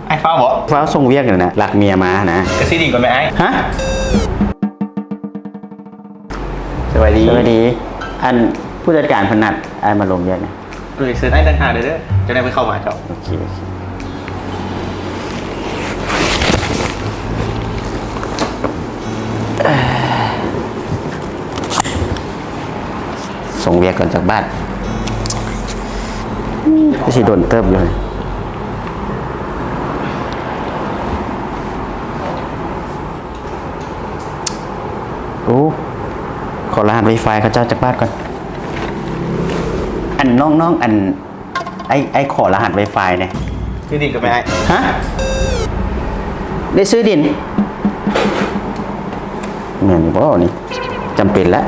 ไอ้ฟ้าบอกฟ้าส่งเวียกเลยนะหลักเมียมานะกระซีดิ่งก่อนไหมไอ้ฮะสวัสดีอันผู้จัดการพนัดไอ้มาลงเวียกนะเลยเซิร์ชไอ้ตั้งหาเด้อจะได้ไปเข้ามาเจ้าโอเคส่งเวียกก่อนจากบ้านก็สิโดนเติบอยู่โอ้ขอรหัส Wi-Fi เขาเจ้าจากบ้านก่อนอันน้องอันไอ้ขอรหัส Wi-Fi เนี่ยซื้อดิ่งก่อนไหมไอ้ฮะได้ซื้อดินเหมือนบ่นี่จำเป็นแล้ว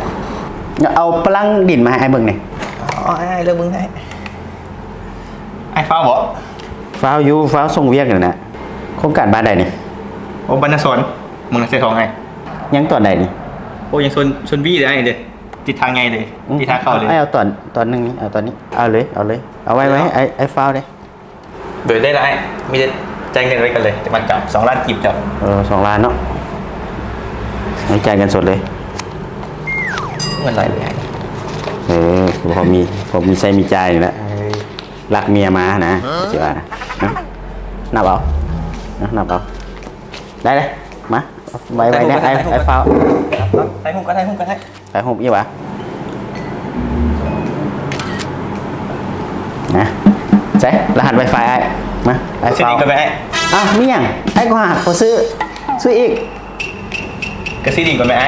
เอาพลังดินมาให้ไอ้เบิ่งหน่อยอ๋อไอ้เรื่องมึงไอ้ฟ้าบอกฟ้าวส่งเวียกเลยนะโครงการบ้านใดนี่โอ้บรรณสนมึงเสียทองไงยังตอนใดนี่โอ้ยังชนบี้เลยไอ้เด็ดติดทางไงเลยติดทางเข้าเลยเอาตอนนึงนี่เอาตอนนี้เอาเลยเอาไว้ไอ้ฟ้าวเลยเบิดได้แล้วไอ้มีจะจ่ายเงินไว้กันเลยจะมันกลับ2 ล้านกีบจับ2 ล้านเนาะให้จ่ายกันสดเลยเงินไหลเลยพอมีใช้มีจ่ายอยู่แล้วรักเมียมานะเจ้านับเอาได้เลยมาไว้เนี่ยไอ้ฟ้าวไอ้หุ่มกันให้ไอ้หุ่มยี่หวะนะใช่รหัส Wi-Fi ไอ้มาไอ้ฟ้าวซื้อดิ่งก่อนไหมไอ้อ้าวมีอย่างไอ้ก็หาเขาซื้ออีกกระซีดิ่งก่อนไหมไอ้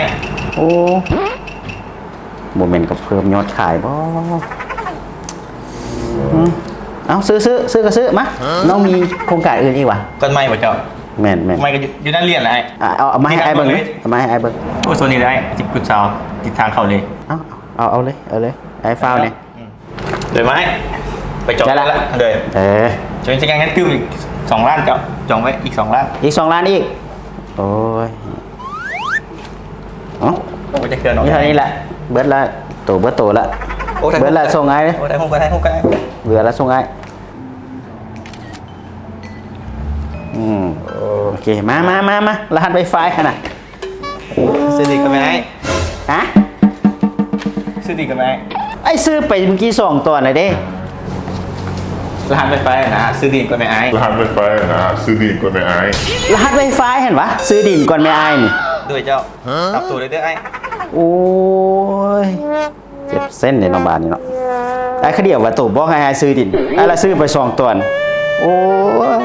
โอ้โมเมนต์กับเพิ่มยอดขายบ่เอาซื้อก็ซื้อมาน้องมีโครงการอื่นอีกวะก้อนไม้ป่ะเจ้าแม่นไม้ก็อยู่นั่นเรียนอะไรเอามาให้ไอ้เบิ้งเอามาให้ไอ้เบิ้งโอ้โซนี่ได้จิบกุดเช้าติดทางเข้าเลยเอาเลยไอ้ฟ้าวเนี่ยเลยไหมไปจองแล้วเลยจองจะงั้นตื้มอีก2 ล้านเจ้าจองไว้อีก2 ล้านอีก2 ล้านอีกโอ้ยผมจะเคลื่อนออกนี่เท่านี้แหละเบิร์ดละโตละเบิร์ดละส่งไงเลยได้หุ้มกันเบื่อละส่งไงโอเคมารหัส Wi-Fi ขนาดซื้อดีกันไหมฮะซื้อดีกันไหมไอ้ซื้อไปเมื่อกี้2 ตัวเลยเด้รหัส Wi-Fi นะซื้อดีกันไหมไอ้รหัส Wi-Fi นะซื้อดีก่อนไหมไอ้รหัส Wi-Fi เห็นปะซื้อดินก่อนไม่ไอ้นี่ด้วยเจ้าตับตัวเลยเด้อไอ้โอ้ยเจ็บเส้นในโรงพยาบาลนี่เนาะไอ้ขเดียวว่าตู่บอกให้ซื้อดินไอ้ละซื้อไป2 ตัวโอ้ย